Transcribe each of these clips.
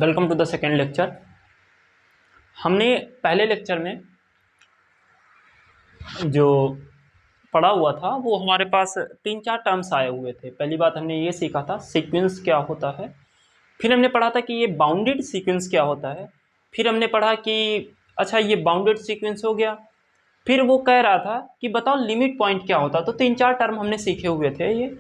Welcome to the second lecture. हमने पहले lecture में जो पढ़ा हुआ था वो हमारे पास तीन चार टर्म्स आए हुए थे। पहली बात हमने ये सीखा था सीक्वेंस क्या होता है, फिर हमने पढ़ा था कि ये बाउंडेड सीक्वेंस क्या होता है, फिर हमने पढ़ा कि अच्छा ये बाउंडेड सीक्वेंस हो गया, फिर वो कह रहा था कि बताओ लिमिट पॉइंट क्या होता है। तो तीन चार टर्म हमने सीखे हुए थे ये,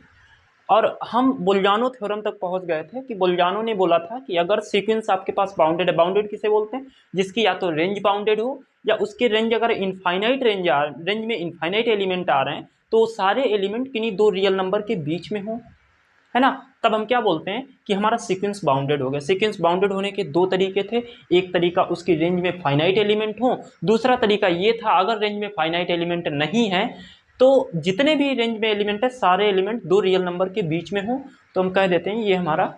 और हम बोल्जानो थ्योरम तक पहुंच गए थे कि बोल्जानो ने बोला था कि अगर सीक्वेंस आपके पास बाउंडेड है, बाउंडेड किसे बोलते हैं, जिसकी या तो रेंज बाउंडेड हो या उसके रेंज अगर इनफाइनाइट रेंज में इनफाइनाइट एलिमेंट आ रहे हैं तो सारे एलिमेंट किन्हीं दो रियल नंबर के बीच में हो, है ना, तब हम क्या बोलते हैं कि हमारा सीक्वेंस बाउंडेड हो गया। सीक्वेंस बाउंडेड होने के दो तरीके थे, एक तरीका उसकी रेंज में फाइनाइट एलिमेंट हो, दूसरा तरीका ये था अगर रेंज में फाइनाइट एलिमेंट नहीं है तो जितने भी रेंज में एलिमेंट है सारे एलिमेंट दो रियल नंबर के बीच में हो, तो हम कह देते हैं ये हमारा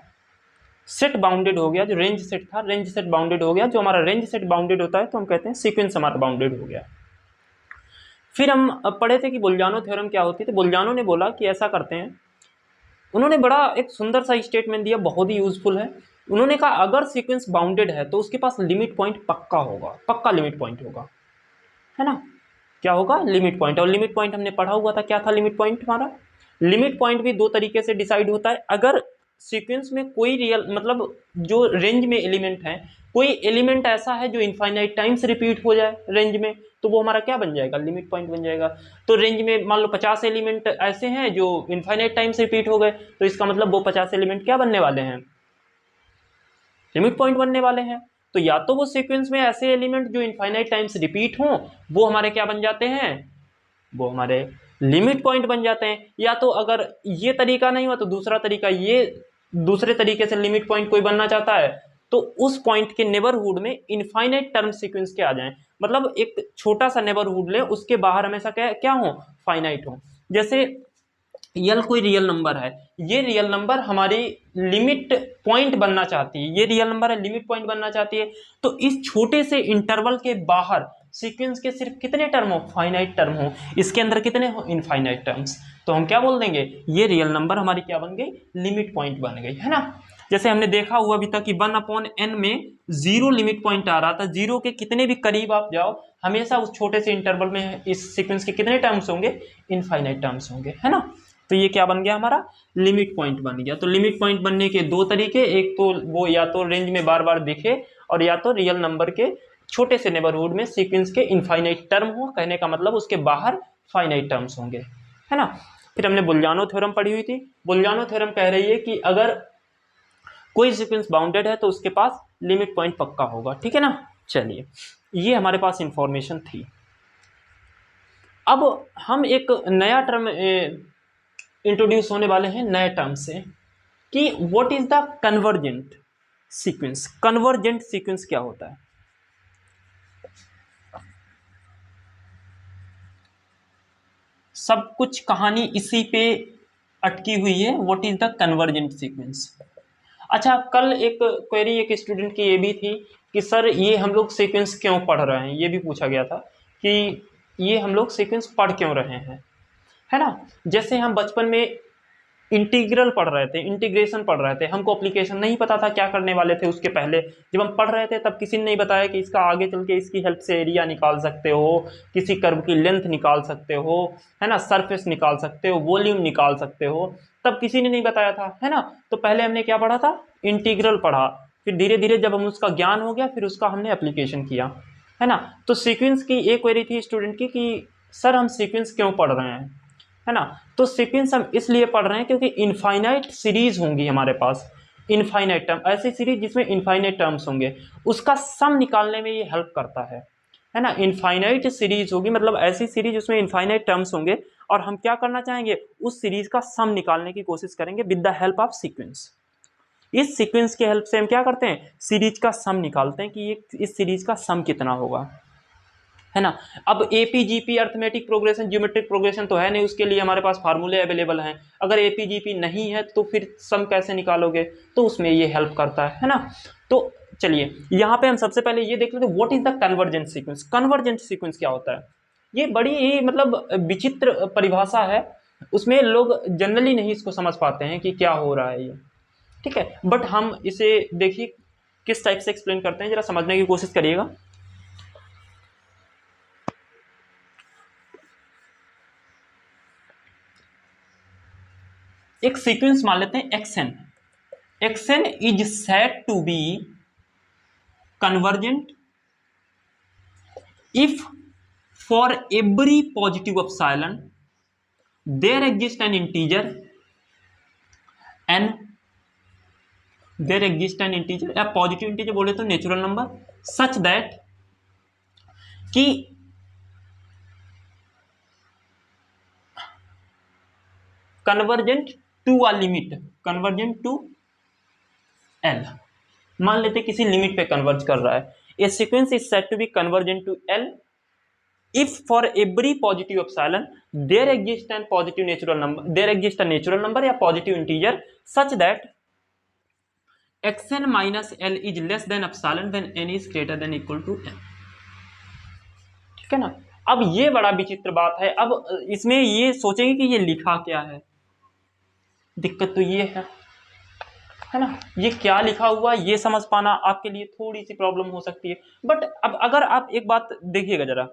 सेट बाउंडेड हो गया। जो रेंज सेट था रेंज सेट बाउंडेड हो गया। जो हमारा रेंज सेट बाउंडेड होता है तो हम कहते हैं सीक्वेंस हमारा बाउंडेड हो गया। फिर हम पढ़े थे कि बोल्जानो थ्योरम क्या होती है। तो बोल्जानो ने बोला कि ऐसा करते हैं, उन्होंने बड़ा एक सुंदर सा स्टेटमेंट दिया, बहुत ही यूजफुल है। उन्होंने कहा अगर सीक्वेंस बाउंडेड है तो उसके पास लिमिट पॉइंट पक्का होगा, पक्का लिमिट पॉइंट होगा, है ना। क्या होगा? Limit point. और लिमिट पॉइंट हमने पढ़ा हुआ था, क्या था लिमिट पॉइंट हमारा? लिमिट पॉइंट भी दो तरीके से डिसाइड होता है। अगर सीक्वेंस में कोई रियल मतलब जो रेंज में एलिमेंट है, कोई एलिमेंट ऐसा है जो इनफाइनाइट टाइम्स रिपीट हो जाए रेंज में, तो वो हमारा क्या बन जाएगा? लिमिट पॉइंट बन जाएगा। तो रेंज में मान लो 50 एलिमेंट ऐसे हैं जो इनफाइनाइट टाइम्स रिपीट हो गए, तो इसका मतलब वो 50 एलिमेंट क्या बनने वाले हैं? लिमिट पॉइंट बनने वाले हैं। तो या तो वो सीक्वेंस में ऐसे एलिमेंट जो इनफाइनाइट टाइम्स रिपीट हों वो हमारे क्या बन जाते हैं? वो हमारे लिमिट पॉइंट बन जाते हैं। या तो अगर ये तरीका नहीं हुआ तो दूसरा तरीका, ये दूसरे तरीके से लिमिट पॉइंट कोई बनना चाहता है तो उस पॉइंट के नेबरहुड में इनफाइनाइट टर्म सीक्वेंस के आ जाएं। मतलब एक छोटा सा नेबरहुड ले, उसके बाहर हमेशा क्या हो? फाइनाइट हो। जैसे यल कोई रियल नंबर है, ये रियल नंबर हमारी लिमिट पॉइंट बनना चाहती है, ये रियल नंबर है लिमिट पॉइंट बनना चाहती है, तो इस छोटे से इंटरवल के बाहर सीक्वेंस के सिर्फ कितने टर्म हो? फाइनाइट टर्म हो। इसके अंदर कितने हो? Infinite terms. तो हम क्या बोल देंगे? ये रियल नंबर हमारी क्या बन गई? लिमिट पॉइंट बन गई, है ना। जैसे हमने देखा हुआ अभी तक कि 1/n में जीरो लिमिट पॉइंट आ रहा था। जीरो के कितने भी करीब आप जाओ, हमेशा उस छोटे से इंटरवल में इस सीक्वेंस के कितने टर्म्स होंगे? इनफाइनाइट टर्म्स होंगे, है ना। तो ये क्या बन गया? हमारा लिमिट पॉइंट बन गया। तो लिमिट पॉइंट बनने के दो तरीके, एक तो वो या तो रेंज में बार बार दिखे और या तो रियल नंबर के छोटे से नेबरहुड में सीक्वेंस के इनफाइनाइट टर्म हो, कहने का मतलब उसके बाहर फाइनाइट टर्म्स होंगे, है ना। फिर हमने बोल्जानो थ्योरम पढ़ी हुई थी। बोल्जानो थ्योरम कह रही है कि अगर कोई सीक्वेंस बाउंडेड है तो उसके पास लिमिट पॉइंट पक्का होगा, ठीक है ना। चलिए, ये हमारे पास इंफॉर्मेशन थी। अब हम एक नया टर्म इंट्रोड्यूस होने वाले हैं, नए टर्म से, कि what is the convergent sequence. Convergent sequence क्या होता है? सब कुछ कहानी इसी पे अटकी हुई है, what is the convergent sequence. अच्छा, कल एक क्वेरी एक स्टूडेंट की ये भी थी कि सर ये हम लोग सीक्वेंस क्यों पढ़ रहे हैं, ये भी पूछा गया था कि ये हम लोग सीक्वेंस पढ़ क्यों रहे हैं, है ना। जैसे हम बचपन में इंटीग्रल पढ़ रहे थे, इंटीग्रेशन पढ़ रहे थे, हमको एप्लीकेशन नहीं पता था क्या करने वाले थे उसके पहले। जब हम पढ़ रहे थे तब किसी ने नहीं बताया कि इसका आगे चल के इसकी हेल्प से एरिया निकाल सकते हो, किसी कर्व की लेंथ निकाल सकते हो, है ना, सरफेस निकाल सकते हो, वॉल्यूम निकाल सकते हो, तब किसी ने नहीं बताया था, है ना। तो पहले हमने क्या पढ़ा था? इंटीग्रल पढ़ा। फिर धीरे धीरे जब हम उसका ज्ञान हो गया फिर उसका हमने एप्लीकेशन किया, है ना। तो सीक्वेंस की एक क्वेरी थी स्टूडेंट की कि सर हम सीक्वेंस क्यों पढ़ रहे हैं, है ना। तो सीक्वेंस हम इसलिए पढ़ रहे हैं क्योंकि इनफाइनाइट सीरीज होंगी हमारे पास, इनफाइनाइट टर्म, ऐसी सीरीज जिसमें इनफाइनाइट टर्म्स होंगे, उसका सम निकालने में ये हेल्प करता है ना। इनफाइनाइट सीरीज होगी मतलब ऐसी सीरीज जिसमें इनफाइनाइट टर्म्स होंगे, और हम क्या करना चाहेंगे? उस सीरीज का सम निकालने की कोशिश करेंगे with the help of sequence. इस सीक्वेंस की हेल्प से हम क्या करते हैं? सीरीज का सम निकालते हैं कि ये इस सीरीज का सम कितना होगा, है ना। अब AP GP arithmetic progression geometric progression तो है नहीं, उसके लिए हमारे पास फार्मूले अवेलेबल हैं। अगर एपीजीपी नहीं है तो फिर सम कैसे निकालोगे? तो उसमें ये हेल्प करता है ना। तो चलिए यहाँ पे हम सबसे पहले ये देख लेते हैं what is the convergent sequence. Convergent sequence क्या होता है? ये बड़ी ही मतलब विचित्र परिभाषा है, उसमें लोग जनरली नहीं इसको समझ पाते हैं कि क्या हो रहा है ये, ठीक है। बट हम इसे देखिए, किस टाइप से एक्सप्लेन करते हैं जरा समझने की कोशिश करिएगा। एक सीक्वेंस मान लेते हैं x n, x n is said to be convergent if for every positive epsilon there exists an integer and there exists an integer या पॉजिटिव इंटीजर बोले तो नेचुरल नंबर सच दैट कि convergent to a limit, convergent to L, मान लेते किसी limit पे converge कर रहा है, a sequence is said to be convergent to L if for every positive epsilon there exists an positive natural number, there exists a natural number या positive integer such that xn minus l is less than epsilon when n is greater than equal to n। ठीक है ना। अब ये बड़ा विचित्र बात है, अब इसमें ये सोचेंगे कि ये लिखा क्या है, दिक्कत तो ये है ना, ये क्या लिखा हुआ ये समझ पाना आपके लिए थोड़ी सी प्रॉब्लम हो सकती है। बट अब अगर आप एक बात देखिएगा जरा,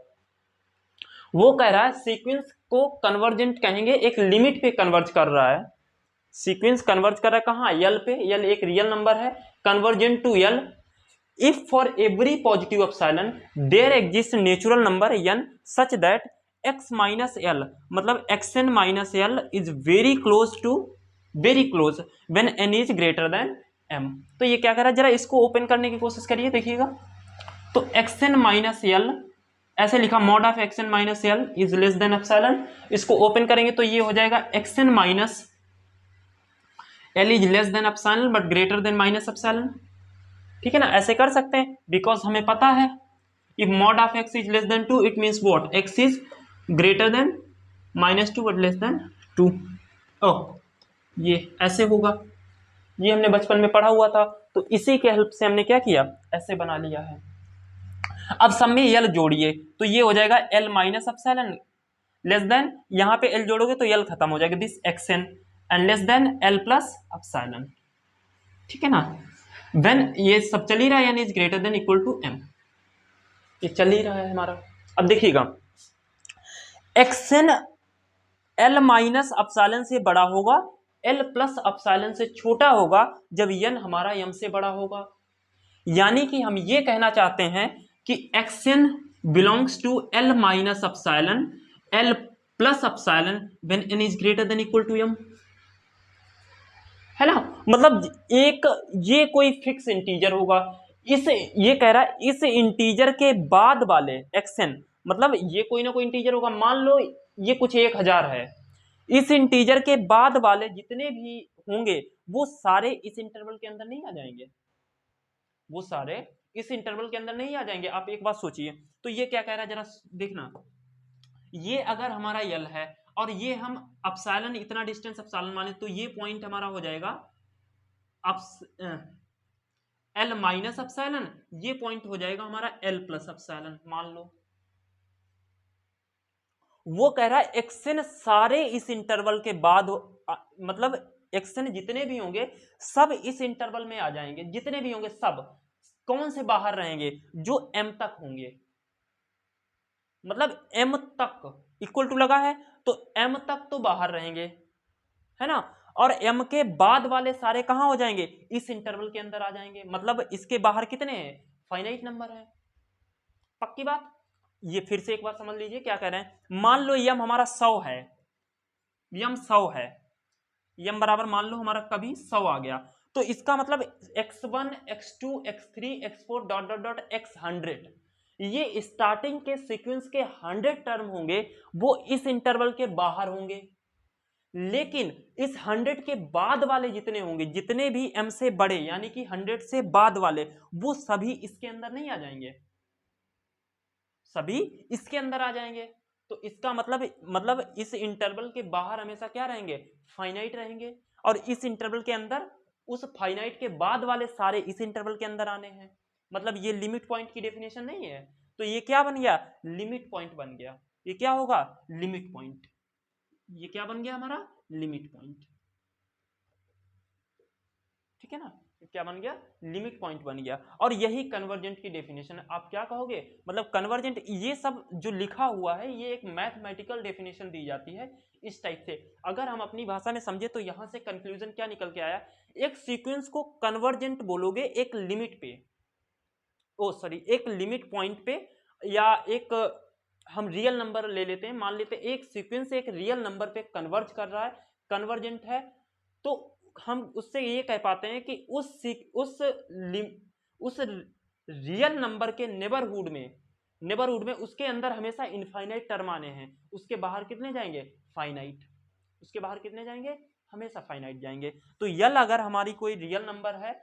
वो कह रहा है सीक्वेंस को कन्वर्जेंट कहेंगे, एक लिमिट पे कन्वर्ज कर रहा है, सीक्वेंस कन्वर्ज कर रहा है कहाँ, यल पे, यल एक रियल नंबर है, convergent to l if for every positive epsilon there exist natural number n such that x minus l, मतलब xn minus l is very close to, very close when n is greater than m। तो ये क्या कर रहा है, जरा इसको open करने की कोशिश करिए, देखिएगा तो xn माइनस एल ऐसे लिखा, mod of xn minus l is less than epsilon, इसको ओपन करेंगे तो ये हो जाएगा xn minus l is less than epsilon but greater than minus epsilon. ठीक है ना, ऐसे कर सकते हैं बिकॉज हमें पता है if mod of x is less then 2 it means what, x is greater then minus 2 but less than 2। ओह, ये ऐसे होगा, ये हमने बचपन में पढ़ा हुआ था, तो इसी के हेल्प से हमने क्या किया, ऐसे बना लिया है। अब सब में यल जोड़िए तो ये हो जाएगा l minus epsilon less than, यहाँ पे l जोड़ोगे तो यल खत्म हो जाएगा, this xn and less than l plus epsilon. ठीक है ना, व्हेन ये सब चल ही रहा है यानी is greater than equal to m, ये चल ही रहा है हमारा। अब देखिएगा xn l माइनस एप्सिलॉन से बड़ा होगा, l प्लस एप्सिलॉन से छोटा होगा जब n हमारा m से बड़ा होगा, यानी कि हम ये कहना चाहते हैं कि xn belongs to l minus epsilon l plus epsilon when n is greater than equal to m, है ना। मतलब एक ये कोई फिक्स इंटीजर होगा, इस ये कह रहा है इस इंटीजर के बाद वाले xn, मतलब ये कोई ना कोई इंटीजर होगा, मान लो ये कुछ 1000 है, इस इंटीजर के बाद वाले जितने भी होंगे वो सारे इस इंटरवल के अंदर नहीं आ जाएंगे, वो सारे इस इंटरवल के अंदर नहीं आ जाएंगे। आप एक बात सोचिए, तो ये क्या कह रहा है जरा देखना, ये अगर हमारा यल है और ये हम एप्सिलॉन इतना डिस्टेंस एप्सिलॉन माने तो ये पॉइंट हमारा हो जाएगा एल माइनस एप्सिलॉन, ये पॉइंट हो जाएगा हमारा एल प्लस एप्सिलॉन मान लो। वो कह रहा है एक्सन सारे इस इंटरवल के बाद मतलब एक्सन जितने भी होंगे सब इस इंटरवल में आ जाएंगे, जितने भी होंगे सब कौन से बाहर रहेंगे, जो m तक होंगे, मतलब m तक इक्वल टू लगा है तो m तक तो बाहर रहेंगे, है ना, और m के बाद वाले सारे कहां हो जाएंगे, इस इंटरवल के अंदर आ जाएंगे, मतलब इसके बाहर कितने हैं, फाइनाइट नंबर है। पक्की बात, ये फिर से एक बार समझ लीजिए क्या कह रहे हैं, मान लो यम हमारा 100 है, यम 100 है, यम बराबर मान लो हमारा कभी 100 आ गया, तो इसका मतलब x1 x2 x3 x4 dot dot dot x100, ये स्टार्टिंग के सीक्वेंस के 100 टर्म होंगे वो इस इंटरवल के बाहर होंगे, लेकिन इस 100 के बाद वाले जितने होंगे, जितने भी m से बड़े यानी कि 100 से बाद वाले, वो सभी इसके अंदर नहीं आ जाएंगे, सभी इसके अंदर आ जाएंगे। तो इसका मतलब इस इंटरवल के बाहर हमेशा क्या रहेंगे, फाइनाइट रहेंगे, और इस इंटरवल के अंदर उस फाइनाइट के बाद वाले सारे इस इंटरवल के अंदर आने हैं, मतलब ये लिमिट पॉइंट की डेफिनेशन नहीं है, तो ये क्या बन गया, लिमिट पॉइंट बन गया, ये क्या होगा, लिमिट पॉइंट, ये क्या बन गया हमारा, लिमिट पॉइंट। ठीक है ना, क्या बन गया, लिमिट पॉइंट बन गया। और यही कन्वर्जेंट की डेफिनेशन है। आप क्या कहोगे, मतलब कन्वर्जेंट, ये सब जो लिखा हुआ है ये एक मैथमेटिकल डेफिनेशन दी जाती है इस टाइप से। अगर हम अपनी भाषा में समझे तो यहां से कंक्लूजन क्या निकल के आया, एक सीक्वेंस को कन्वर्जेंट बोलोगे एक लिमिट पे, एक लिमिट पॉइंट पे, या एक हम रियल नंबर ले लेते हैं, मान लेते हैं एक सीक्वेंस एक रियल नंबर पे कन्वर्ज कर रहा है, कन्वर्जेंट है, तो हम उससे ये कह पाते हैं कि उस रियल नंबर के नेबरहुड में उसके अंदर हमेशा इनफाइनाइट टर्म आने हैं, उसके बाहर कितने जाएंगे, फाइनाइट, उसके बाहर कितने जाएंगे, हमेशा फाइनाइट जाएंगे। तो यल अगर हमारी कोई रियल नंबर है,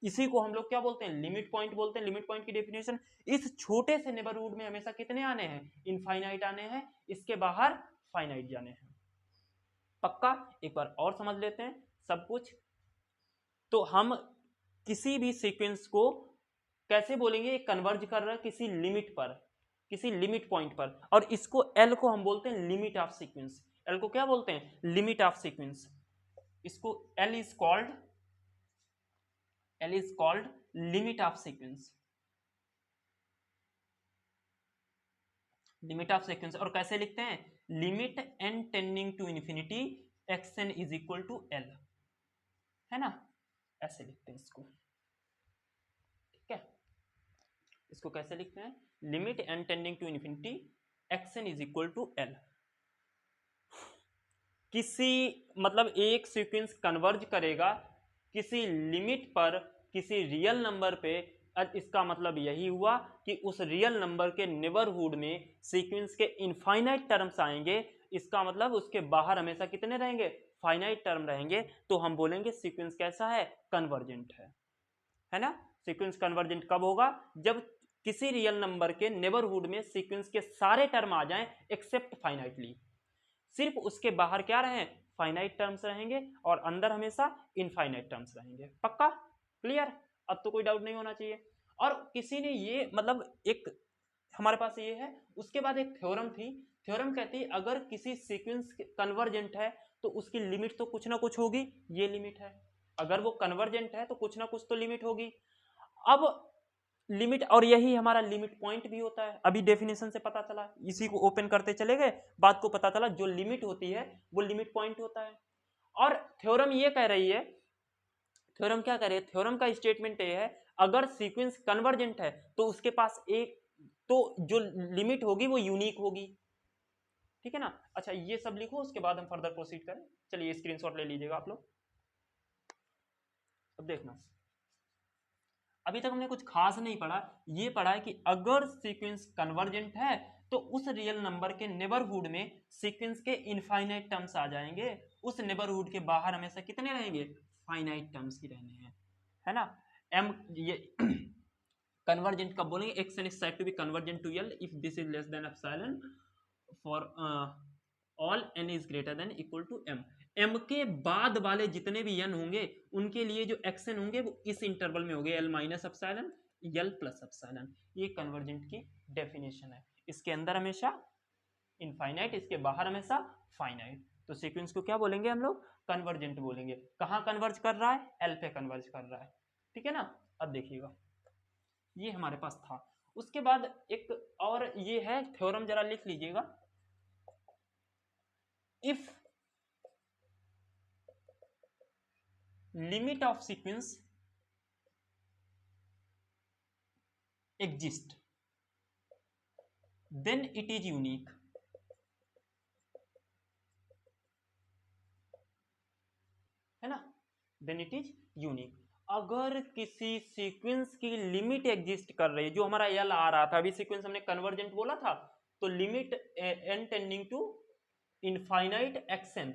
इसी को हम लोग क्या बोलते हैं, लिमिट पॉइंट बोलते हैं। लिमिट पॉइंट की डेफिनेशन, इस छोटे से नेबरहुड में हमेशा कितने आने हैं, इनफाइनाइट आने हैं, इसके बाहर फाइनाइट जाने हैं। पक्का, एक बार और समझ लेते हैं सब कुछ। तो हम किसी भी सीक्वेंस को कैसे बोलेंगे, कन्वर्ज कर रहा है किसी लिमिट पर, किसी लिमिट पॉइंट पर, और इसको एल को हम बोलते हैं लिमिट ऑफ सीक्वेंस। एल को क्या बोलते हैं, लिमिट ऑफ सीक्वेंस। इसको l is called limit of sequence, limit of sequence. और कैसे लिखते हैं, limit n tending to infinity x n is equal to l, है ना, ऐसे लिखते हैं इसको, ठीक है। इसको कैसे लिखते हैं, limit n tending to infinity x n is equal to l. किसी मतलब एक सीक्वेंस कन्वर्ज करेगा किसी लिमिट पर किसी रियल नंबर पे, इसका मतलब यही हुआ कि उस रियल नंबर के नेबरहुड में सीक्वेंस के इनफाइनाइट टर्म्स आएंगे, इसका मतलब उसके बाहर हमेशा कितने रहेंगे, फाइनाइट टर्म रहेंगे। तो हम बोलेंगे सीक्वेंस कैसा है, कन्वर्जेंट है ना। सीक्वेंस कन्वर्जेंट कब होगा, जब किसी रियल नंबर के नेबरहुड में सीक्वेंस के सारे टर्म आ जाएं एक्सेप्ट फाइनाइटली, सिर्फ उसके बाहर क्या रहे, फाइनाइट टर्म्स रहेंगे, और अंदर हमेशा इनफाइनाइट टर्म्स रहेंगे। पक्का, क्लियर, अब तो कोई डाउट नहीं होना चाहिए। और किसी ने ये मतलब एक हमारे पास ये है, उसके बाद एक थ्योरम थी, थ्योरम कहती है अगर किसी सीक्वेंस कन्वर्जेंट है तो उसकी लिमिट तो कुछ ना कुछ होगी, ये लिमिट है, अगर वो कन्वर्जेंट है तो कुछ ना कुछ तो लिमिट होगी। अब लिमिट, और यही हमारा लिमिट पॉइंट भी होता है, अभी डेफिनेशन से पता चला, इसी को ओपन करते चले गए, बात को पता चला जो लिमिट होती है वो लिमिट पॉइंट होता है। और थ्योरम ये कह रही है, थ्योरम क्या कह रही है, थ्योरम का स्टेटमेंट ये है, अगर सीक्वेंस कन्वर्जेंट है तो उसके पास एक, तो जो लिमिट होगी वो यूनिक होगी, ठीक है ना। अच्छा ये सब लिखो, उसके बाद हम फर्दर प्रोसीड करें। चलिए स्क्रीनशॉट ले लीजिएगा आप लोग। अब देखना, अभी तक हमने कुछ खास नहीं पढ़ा, ये पढ़ा है कि अगर सीक्वेंस कन्वर्जेंट है तो उस रियल नंबर के नेबरहुड में सीक्वेंस के इनफाइनाइट टर्म्स आ जाएंगे, उस नेबरहुड के बाहर हमेशा कितने रहेंगे, फाइनाइट टर्म्स ही रहने हैं, है ना। एम ये कन्वर्जेंट कब बोलेंगे, x n is said to be convergent to l if this is less than epsilon for all n is greater than equal to m. M के बाद वाले जितने भी एन होंगे उनके लिए जो एक्स एन होंगे वो इस इंटरवल में होंगे, L minus epsilon, L plus epsilon. ये कन्वर्जेंट की डेफिनेशन है, इसके अंदर हमेशा इनफाइनाइट, इसके बाहर हमेशा फाइनाइट। तो सीक्वेंस को क्या बोलेंगे हम लोग, कन्वर्जेंट बोलेंगे। कहाँ कन्वर्ज कर रहा है, एल पे कन्वर्ज कर रहा है, ठीक है ना। अब देखिएगा ये हमारे पास था, उसके बाद एक और ये है थ्योरम, जरा लिख लीजिएगा। If limit of sequence exist then it is unique, है ना, then it is unique। अगर किसी सीक्वेंस की लिमिट एग्जिस्ट कर रही है, जो हमारा एल आ रहा था, अभी सीक्वेंस हमने कन्वर्जेंट बोला था, तो limit n tending to infinite x n,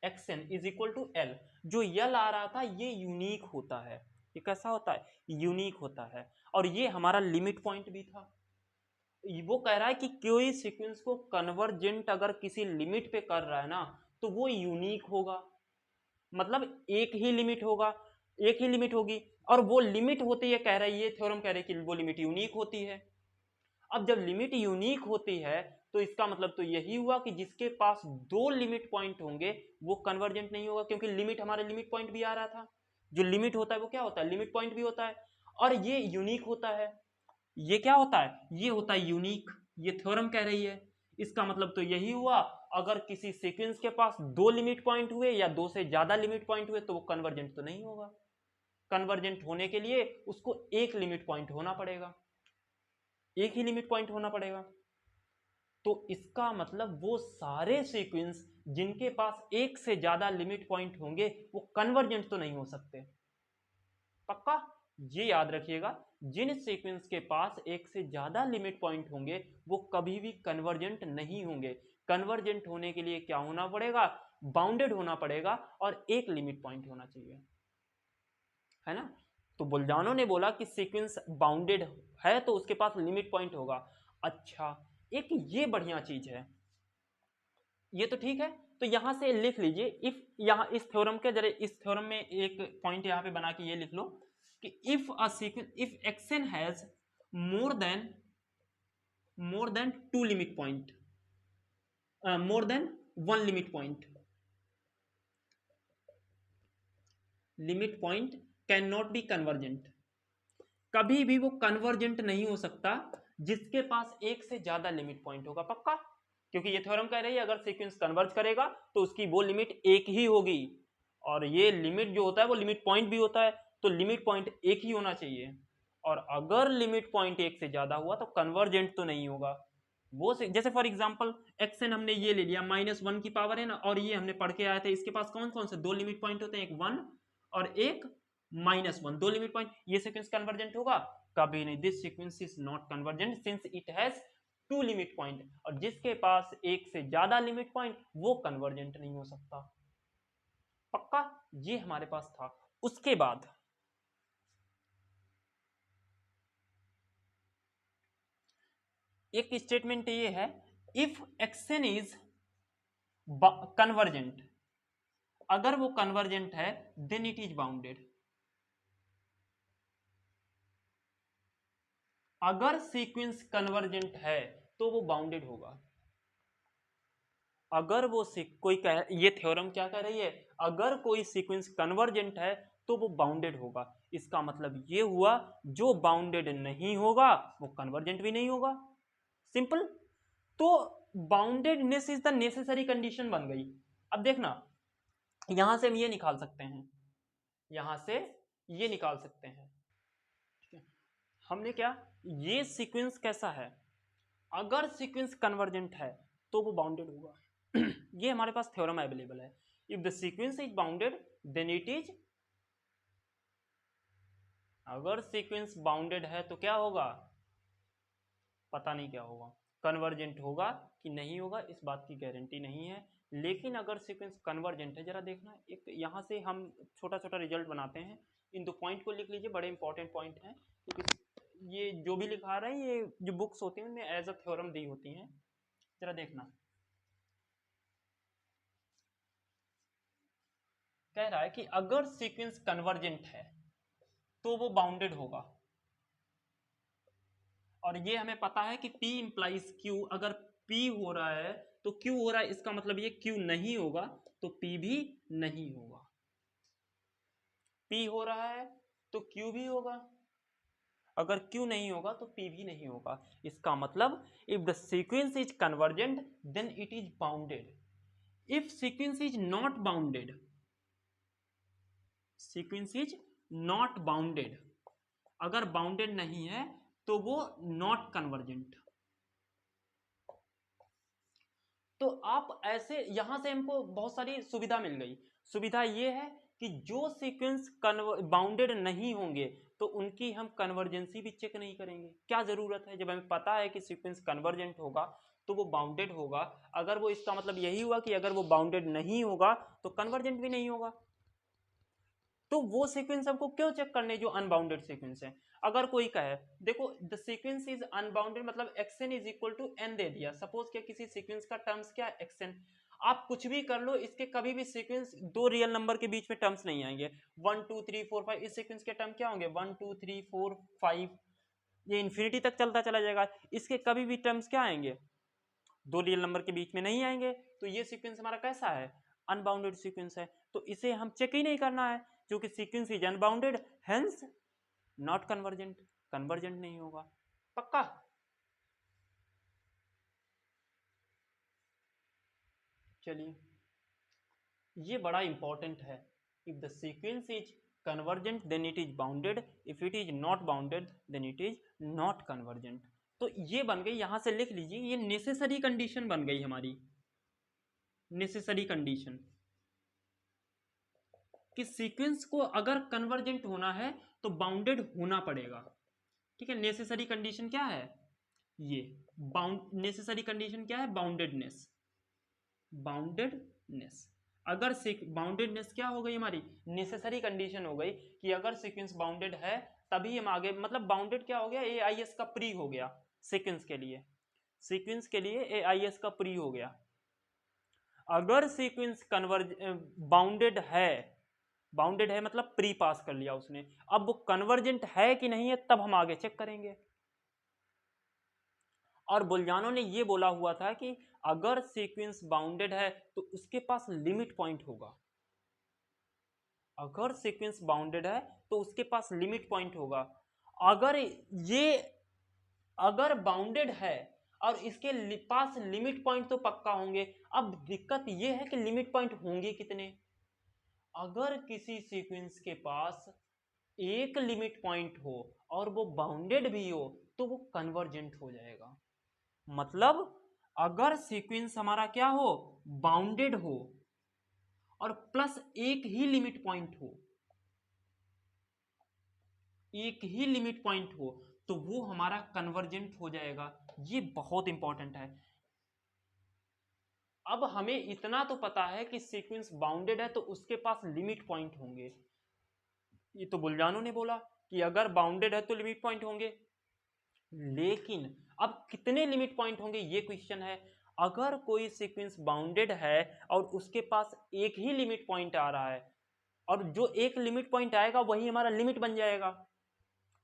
x n is equal to l, जो यल आ रहा था ये यूनिक होता है। ये कैसा होता है, यूनिक होता है। और ये हमारा लिमिट पॉइंट भी था। वो कह रहा है कि कोई सीक्वेंस को कन्वर्जेंट अगर किसी लिमिट पे कर रहा है ना तो वो यूनिक होगा, मतलब एक ही लिमिट होगा, एक ही लिमिट होगी, और वो लिमिट होती है, कह रही है थ्योरम कह रही है कि वो लिमिट यूनिक होती है। अब जब लिमिट यूनिक होती है तो इसका मतलब तो यही हुआ कि जिसके पास दो लिमिट पॉइंट होंगे वो कन्वर्जेंट नहीं होगा, क्योंकि लिमिट हमारे लिमिट पॉइंट भी आ रहा था, जो लिमिट होता है वो क्या होता है, लिमिट पॉइंट भी होता है, और ये यूनिक होता है। ये क्या होता है, ये होता है यूनिक। ये थ्योरम कह रही है। इसका मतलब तो यही हुआ, अगर किसी सीक्वेंस के पास दो लिमिट पॉइंट हुए या दो से ज्यादा लिमिट पॉइंट हुए तो वो कन्वर्जेंट तो नहीं होगा। कन्वर्जेंट होने के लिए उसको एक लिमिट पॉइंट होना पड़ेगा, एक ही लिमिट पॉइंट होना पड़ेगा। तो इसका मतलब वो सारे सीक्वेंस जिनके पास एक से ज्यादा लिमिट पॉइंट होंगे वो कन्वर्जेंट तो नहीं हो सकते। पक्का ये याद रखिएगा, जिन सीक्वेंस के पास एक से ज्यादा लिमिट पॉइंट होंगे वो कभी भी कन्वर्जेंट नहीं होंगे। कन्वर्जेंट होने के लिए क्या होना पड़ेगा, बाउंडेड होना पड़ेगा और एक लिमिट पॉइंट होना चाहिए, है ना। तो बुल्जानो ने बोला कि सीक्वेंस बाउंडेड है तो उसके पास लिमिट पॉइंट होगा। अच्छा, एक ये बढ़िया चीज है, ये तो ठीक है। तो यहां से लिख लीजिए, इफ, यहां इस थ्योरम के जरा, इस थ्योरम में एक पॉइंट यहां पे बना के ये लिख लो कि if a sequence, if xn has more than two limit point, more than one limit point can not be convergent. कभी भी वो कन्वर्जेंट नहीं हो सकता जिसके पास एक से ज्यादा लिमिट पॉइंट होगा। पक्का, क्योंकि ये थ्योरम कह रही है अगर सीक्वेंस कन्वर्ज करेगा तो उसकी वो लिमिट एक ही होगी, और ये लिमिट जो होता है वो लिमिट पॉइंट भी होता है, तो लिमिट पॉइंट एक ही होना चाहिए। और अगर लिमिट पॉइंट एक से ज्यादा हुआ तो कन्वर्जेंट तो नहीं होगा वो जैसे फॉर एग्जांपल एक्सन हमने ये ले लिया, -1 की पावर है ना, और ये हमने पढ़ के आए थे, इसके पास कौन कौन से दो लिमिट पॉइंट होते हैं, एक 1 और एक -1, दो लिमिट पॉइंट। ये सीक्वेंस कन्वर्जेंट होगा? कभी नहीं। This sequence is not convergent since it has two limit point, और जिसके पास एक से ज्यादा लिमिट पॉइंट वो कन्वर्जेंट नहीं हो सकता। पक्का, ये हमारे पास था। उसके बाद एक स्टेटमेंट ये है, इफ एक्सन इज कन्वर्जेंट, अगर वो कन्वर्जेंट है देन इट इज बाउंडेड। अगर सीक्वेंस कन्वर्जेंट है तो वो बाउंडेड होगा। अगर वो कोई ये थ्योरम क्या कह रही है, अगर कोई सीक्वेंस कन्वर्जेंट है तो वो बाउंडेड होगा। इसका मतलब ये हुआ जो बाउंडेड नहीं होगा वो कन्वर्जेंट भी नहीं होगा। सिंपल। तो boundedness is the necessary condition बन गई। अब देखना, यहां से हम ये निकाल सकते हैं, यहां से ये निकाल सकते हैं। ठीक है, हमने क्या, ये सीक्वेंस कैसा है, अगर सीक्वेंस कन्वर्जेंट है तो वो बाउंडेड होगा। ये हमारे पास थ्योरम अवेलेबल है। If the sequence is bounded then it is, अगर सीक्वेंस बाउंडेड है तो क्या होगा, पता नहीं क्या होगा, कन्वर्जेंट होगा कि नहीं होगा इस बात की गारंटी नहीं है। लेकिन अगर सीक्वेंस कन्वर्जेंट है, जरा देखना, एक यहां से हम छोटा छोटा रिजल्ट बनाते हैं। इन दो पॉइंट को लिख लीजिए, बड़े इंपॉर्टेंट पॉइंट हैं, क्योंकि ये जो भी लिखा रहा है ये जो बुक्स होती हैं उनमें एज अ थ्योरम दी होती हैं। जरा देखना, कह रहा है कि अगर सीक्वेंस कन्वर्जेंट है तो वो बाउंडेड होगा। और ये हमें पता है कि P इंप्लाइज Q, अगर P हो रहा है तो Q हो रहा है, इसका मतलब ये Q नहीं होगा तो P भी नहीं होगा। P हो रहा है तो Q भी होगा, अगर Q नहीं होगा तो P भी नहीं होगा। इसका मतलब if the sequence is convergent then it is bounded. If sequence is not bounded, sequence is not bounded, अगर बाउंडेड नहीं है तो वो नॉट कन्वर्जेंट। तो आप ऐसे, यहां से हमको बहुत सारी सुविधा मिल गई। सुविधा ये है कि जो सीक्वेंस बाउंडेड नहीं होंगे तो उनकी हम कन्वर्जेंसी भी चेक नहीं करेंगे। क्या जरूरत है, जब हमें पता है कि सीक्वेंस कन्वर्जेंट होगा तो वो बाउंडेड होगा। अगर वो, इसका मतलब यही हुआ कि अगर वो बाउंडेड नहीं होगा तो कन्वर्जेंट भी नहीं होगा। तो वो सीक्वेंस हमको क्यों चेक करने जो अनबाउंडेड सीक्वेंस है। अगर कोई कहे देखो द सीक्वेंस इज अनबाउंडेड, मतलब xn is equal to n दे दिया, सपोज क्या किसी सीक्वेंस का टर्म्स क्या है, एक्सएन। आप कुछ भी कर लो, इसके कभी भी सीक्वेंस दो रियल नंबर के बीच में टर्म्स नहीं आएंगे। 1 2 3 4 5, इस सीक्वेंस के टर्म क्या होंगे, 1 2 3 4 5, ये इन्फिनिटी तक चलता चला जाएगा। इसके कभी भी टर्म्स क्या आएंगे, दो रियल नंबर के बीच में नहीं आएंगे। तो ये सीक्वेंस हमारा कैसा है, अनबाउंडेड सीक्वेंस है। तो इसे हम चेक ही नहीं करना है। क्योंकि sequence is unbounded, hence not convergent, convergent नहीं होगा। पक्का? चलिए, ये बड़ा इंपॉर्टेंट है। If the sequence is convergent then it is bounded, if it is not bounded then it is not convergent. तो ये बन गई, यहां से लिख लीजिए, ये नेसेसरी कंडीशन बन गई हमारी, नेसेसरी कंडीशन कि सीक्वेंस को अगर कन्वर्जेंट होना है तो बाउंडेड होना पड़ेगा। ठीक है, नेसेसरी कंडीशन क्या है? ये बाउंड, नेसेसरी कंडीशन क्या है? Boundedness, boundedness. अगर बाउंडेडनेस क्या हो गई हमारी? नेसेसरी कंडीशन हो गई कि अगर सीक्वेंस बाउंडेड है तभी हम आगे, मतलब बाउंडेड क्या हो गया? AIS का प्री हो गया सीक्वेंस के लिए, सीक्वेंस के लिए AIS का प्री हो गया। अगर सीक्वेंस कन्वर्ज बाउंडेड है, बाउंडेड है मतलब प्री पास कर लिया उसने, अब वो कन्वर्जेंट है कि नहीं है तब हम आगे चेक करेंगे। और बुल्जानो ने ये बोला हुआ था कि अगर सीक्वेंस बाउंडेड है तो उसके पास लिमिट पॉइंट होगा, अगर सीक्वेंस बाउंडेड है तो उसके पास लिमिट पॉइंट होगा। अगर ये, अगर बाउंडेड है और इसके पास लिमिट पॉइंट तो पक्का होंगे। अब दिक्कत ये है कि लिमिट पॉइंट होंगे कितने? अगर किसी सीक्वेंस के पास एक लिमिट पॉइंट हो और वो बाउंडेड भी हो तो वो कन्वर्जेंट हो जाएगा। मतलब अगर सीक्वेंस हमारा क्या हो? बाउंडेड हो और प्लस एक ही लिमिट पॉइंट हो, एक ही लिमिट पॉइंट हो तो वो हमारा कन्वर्जेंट हो जाएगा। ये बहुत इंपॉर्टेंट है। अब हमें इतना तो पता है कि सीक्वेंस बाउंडेड है तो उसके पास लिमिट पॉइंट होंगे। ये तो बुल्जानो ने बोला कि अगर बाउंडेड है तो लिमिट पॉइंट होंगे, लेकिन अब कितने लिमिट पॉइंट होंगे ये क्वेश्चन है। अगर कोई सीक्वेंस बाउंडेड है और उसके पास एक ही लिमिट पॉइंट आ रहा है और जो एक लिमिट पॉइंट आएगा वही हमारा लिमिट बन जाएगा।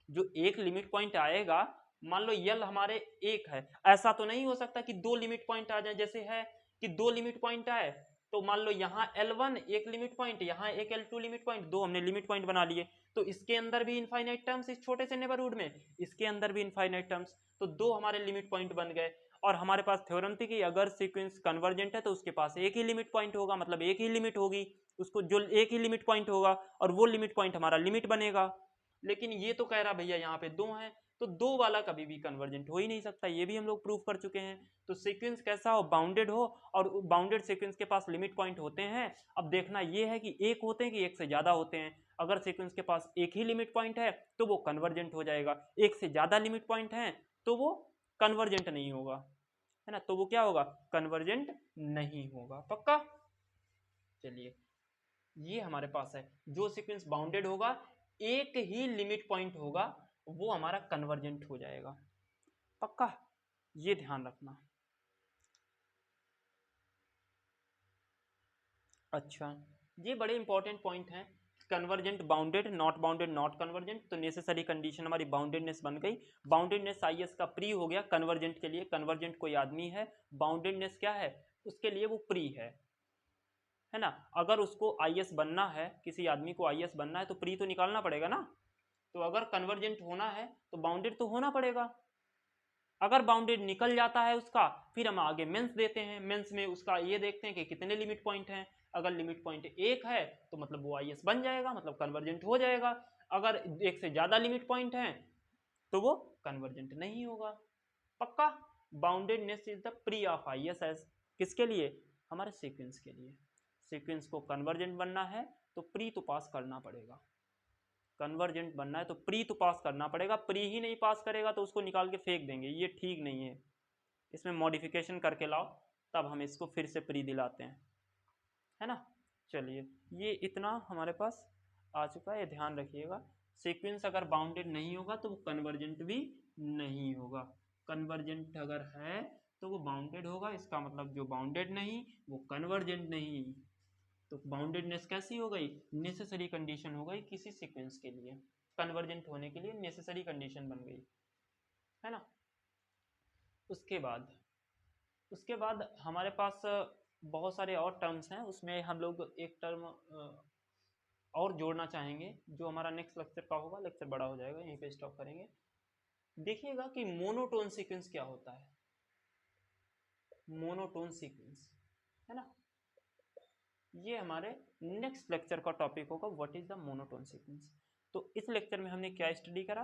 जो एक लिमिट पॉइंट आएगा, मान लो यल हमारे एक है, ऐसा तो नहीं हो सकता कि दो लिमिट पॉइंट आ जाए, जैसे है कि दो लिमिट पॉइंट आए तो मान लो यहाँ L1 एक लिमिट पॉइंट, यहाँ एक L2 लिमिट पॉइंट, दो हमने लिमिट पॉइंट बना लिए। तो इसके अंदर भी इनफाइनाइट टर्म्स, इस छोटे से नेबरहुड में इसके अंदर भी इनफाइनाइट टर्म्स, तो दो हमारे लिमिट पॉइंट बन गए। और हमारे पास थ्योरम थी कि अगर सीक्वेंस कन्वर्जेंट है तो उसके पास एक ही लिमिट पॉइंट होगा, मतलब एक ही लिमिट होगी, उसको जो एक ही लिमिट पॉइंट होगा और वो लिमिट पॉइंट हमारा लिमिट बनेगा। लेकिन ये तो कह रहा भैया यहाँ पे दो हैं, तो दो वाला कभी भी कन्वर्जेंट हो ही नहीं सकता, ये भी हम लोग प्रूव कर चुके हैं। तो सीक्वेंस कैसा हो? बाउंडेड हो, और बाउंडेड सीक्वेंस के पास लिमिट पॉइंट होते हैं। अब देखना ये है कि एक होते हैं कि एक से ज्यादा होते हैं। अगर सीक्वेंस के पास एक ही लिमिट पॉइंट है तो वो कन्वर्जेंट हो जाएगा, एक से ज्यादा लिमिट पॉइंट है तो वो कन्वर्जेंट नहीं होगा, है ना? तो वो क्या होगा? कन्वर्जेंट नहीं होगा। पक्का? चलिए, ये हमारे पास है, जो सीक्वेंस बाउंडेड होगा, एक ही लिमिट पॉइंट होगा, वो हमारा कन्वर्जेंट हो जाएगा। पक्का? ये ध्यान रखना। अच्छा, ये बड़े इंपॉर्टेंट पॉइंट हैं। Convergent, bounded, not convergent. तो नेसेसरी कंडीशन हमारी बाउंडेडनेस बन गई। बाउंडेडनेस आईएस का प्री हो गया कन्वर्जेंट के लिए। कन्वर्जेंट कोई आदमी है, बाउंडेडनेस क्या है? उसके लिए वो प्री है ना? अगर उसको आईएस बनना है, किसी आदमी को आईएस बनना है तो प्री तो निकालना पड़ेगा ना। तो अगर कन्वर्जेंट होना है तो बाउंडेड तो होना पड़ेगा। अगर बाउंडेड निकल जाता है उसका, फिर हम आगे मेंस देते हैं। मेंस में उसका ये देखते हैं कि कितने लिमिट पॉइंट हैं। अगर लिमिट पॉइंट एक है तो मतलब वो आईएस बन जाएगा, मतलब कन्वर्जेंट हो जाएगा। अगर एक से ज्यादा लिमिट पॉइंट है तो वो कन्वर्जेंट नहीं होगा। पक्का? Boundedness is the pre of IS S, किसके लिए? हमारे सीक्वेंस के लिए। सीक्वेंस को कन्वर्जेंट बनना है तो प्री तो पास करना पड़ेगा। कन्वर्जेंट बनना है तो प्री तो पास करना पड़ेगा। प्री ही नहीं पास करेगा तो उसको निकाल के फेंक देंगे, ये ठीक नहीं है। इसमें मॉडिफिकेशन करके लाओ, तब हम इसको फिर से प्री दिलाते हैं, है ना? चलिए, ये इतना हमारे पास आ चुका है, ये ध्यान रखिएगा। सीक्वेंस अगर बाउंडेड नहीं होगा तो वो कन्वर्जेंट भी नहीं होगा। कन्वर्जेंट अगर है तो वो बाउंडेड होगा, इसका मतलब जो बाउंडेड नहीं वो कन्वर्जेंट नहीं। तो बाउंडेडनेस कैसी हो गई? नेसेसरी कंडीशन हो गई किसी सीक्वेंस के लिए, कन्वर्जेंट होने के लिए नेसेसरी कंडीशन बन गई, है ना? उसके बाद, उसके बाद हमारे पास बहुत सारे और टर्म्स हैं, उसमें हम लोग एक टर्म और जोड़ना चाहेंगे जो हमारा नेक्स्ट लेक्चर का होगा, लेक्चर बड़ा हो जाएगा, यहीं पे स्टॉप करेंगे। देखिएगा कि मोनोटोन सीक्वेंस क्या होता है। मोनोटोन सीक्वेंस है ना, ये हमारे नेक्स्ट लेक्चर का टॉपिक होगा, what is the monotone sequence. तो इस लेक्चर में हमने क्या स्टडी करा,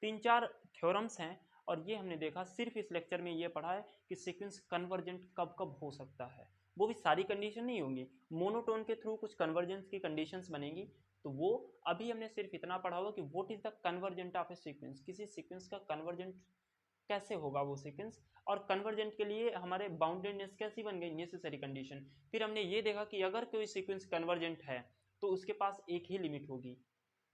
3-4 थ्योरम्स हैं, और ये हमने देखा सिर्फ इस लेक्चर में ये पढ़ा है कि सीक्वेंस कन्वर्जेंट कब कब हो सकता है। वो भी सारी कंडीशन नहीं होंगी, मोनोटोन के थ्रू कुछ कन्वर्जेंस की कंडीशंस बनेंगी, तो वो अभी हमने सिर्फ इतना पढ़ा होगा कि what is the convergent of A sequence, किसी सीक्वेंस का कन्वर्जेंट कैसे होगा वो सीक्वेंस, और कन्वर्जेंट के लिए हमारे बाउंडेडनेस कैसी बन गई, नेसेसरी कंडीशन। फिर हमने ये देखा कि अगर कोई सीक्वेंस कन्वर्जेंट है तो उसके पास एक ही लिमिट होगी,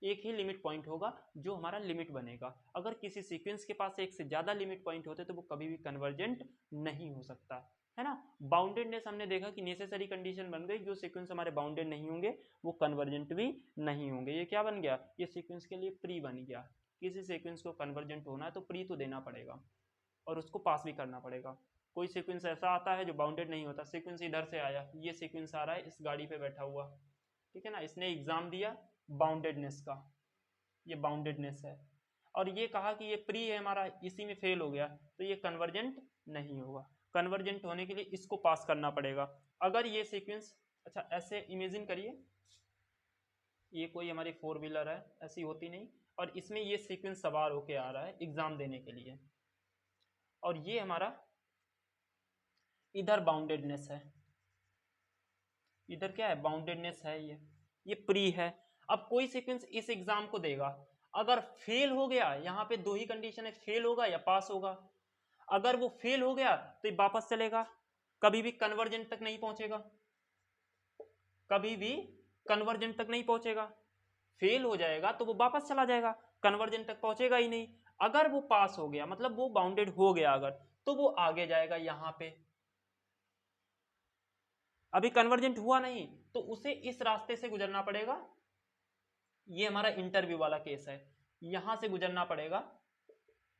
एक ही लिमिट पॉइंट होगा जो हमारा लिमिट बनेगा। अगर किसी सीक्वेंस के पास एक से ज़्यादा लिमिट पॉइंट होते तो वो कभी भी कन्वर्जेंट नहीं हो सकता है ना। बाउंडेडनेस हमने देखा कि नेसेसरी कंडीशन बन गई, जो सीक्वेंस हमारे बाउंडेड नहीं होंगे वो कन्वर्जेंट भी नहीं होंगे। ये क्या बन गया, ये सीक्वेंस के लिए प्री बन गया। किसी सीक्वेंस को कन्वर्जेंट होना है तो प्री तो देना पड़ेगा और उसको पास भी करना पड़ेगा। कोई सीक्वेंस ऐसा आता है जो बाउंडेड नहीं होता, सीक्वेंस इधर से आया, ये सीक्वेंस आ रहा है इस गाड़ी पे बैठा हुआ, ठीक है ना, इसने एग्जाम दिया बाउंडेडनेस का, ये बाउंडेडनेस है, और ये कहा कि ये प्री है हमारा, इसी में फेल हो गया तो ये कन्वर्जेंट नहीं होगा। कन्वर्जेंट होने के लिए इसको पास करना पड़ेगा। अगर ये सीक्वेंस, अच्छा ऐसे इमेजिन करिए, ये कोई हमारी 4 व्हीलर है, ऐसी होती नहीं, और इसमें ये सीक्वेंस सवार होके आ रहा है एग्जाम देने के लिए, और ये हमारा इधर बाउंडेडनेस है, इधर क्या है, बाउंडेडनेस है, ये प्री है। अब कोई सीक्वेंस इस एग्जाम को देगा, अगर फेल हो गया, यहाँ पे दो ही कंडीशन है, फेल होगा या पास होगा। अगर वो फेल हो गया तो ये वापस चलेगा, कभी भी कन्वर्जेंट तक नहीं पहुंचेगा, कभी भी कन्वर्जेंट तक नहीं पहुंचेगा। फेल हो जाएगा तो वो वापस चला जाएगा, कन्वर्जेंट तक पहुंचेगा ही नहीं। अगर वो पास हो गया, मतलब वो बाउंडेड हो गया अगर, तो वो आगे जाएगा यहाँ पे। अभी कन्वर्जेंट हुआ नहीं तो उसे इस रास्ते से गुजरना पड़ेगा, ये हमारा इंटरव्यू वाला केस है, यहां से गुजरना पड़ेगा,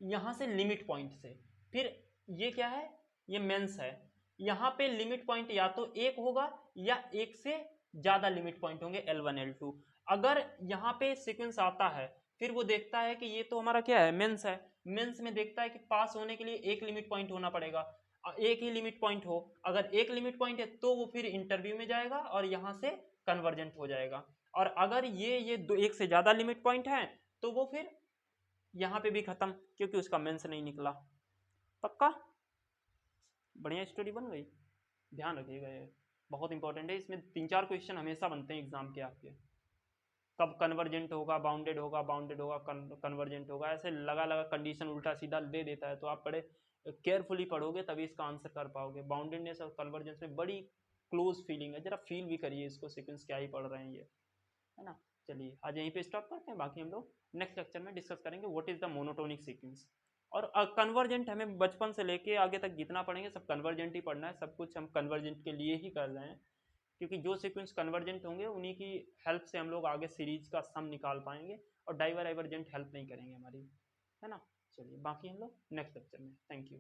यहां से लिमिट पॉइंट से। फिर ये क्या है, ये मेंस है, यहां पे लिमिट पॉइंट या तो एक होगा या एक से ज्यादा लिमिट पॉइंट होंगे L1 L2। अगर यहाँ पे सीक्वेंस आता है, फिर वो देखता है कि ये तो हमारा क्या है, मेंस है, मेंस में देखता है कि पास होने के लिए एक लिमिट पॉइंट होना पड़ेगा, एक ही लिमिट पॉइंट हो, अगर एक लिमिट पॉइंट है तो वो फिर इंटरव्यू में जाएगा और यहाँ से कन्वर्जेंट हो जाएगा। और अगर ये दो एक से ज्यादा लिमिट पॉइंट है तो वो फिर यहाँ पे भी खत्म, क्योंकि उसका मेंस नहीं निकला। पक्का, बढ़िया स्टोरी बन गई, ध्यान रखिएगा, ये बहुत इंपॉर्टेंट है, इसमें 3-4 क्वेश्चन हमेशा बनते हैं एग्जाम के आपके। कब कन्वर्जेंट होगा, बाउंडेड होगा, बाउंडेड होगा, कन्वर्जेंट होगा, ऐसे लगा लगा कंडीशन उल्टा सीधा दे देता है, तो आप बड़े केयरफुली पढ़ोगे तभी इसका आंसर कर पाओगे। बाउंडेडनेस और कन्वर्जेंस में बड़ी क्लोज फीलिंग है, जरा फील भी करिए इसको, सीक्वेंस क्या ही पढ़ रहे हैं ये, है ना। चलिए आज यहीं पे स्टॉप करते हैं, बाकी हम लोग नेक्स्ट लेक्चर में डिस्कस करेंगे what is the monotonic sequence. और कन्वर्जेंट हमें बचपन से लेके आगे तक जितना पढ़ेंगे सब कन्वर्जेंट ही पढ़ना है, सब कुछ हम कन्वर्जेंट के लिए ही कर रहे हैं, क्योंकि जो सीक्वेंस कन्वर्जेंट होंगे उन्हीं की हेल्प से हम लोग आगे सीरीज का सम निकाल पाएंगे, और डाइवर डाइवर्जेंट हेल्प नहीं करेंगे हमारी, है ना। चलिए बाकी हम लोग नेक्स्ट लेक्चर में, थैंक यू।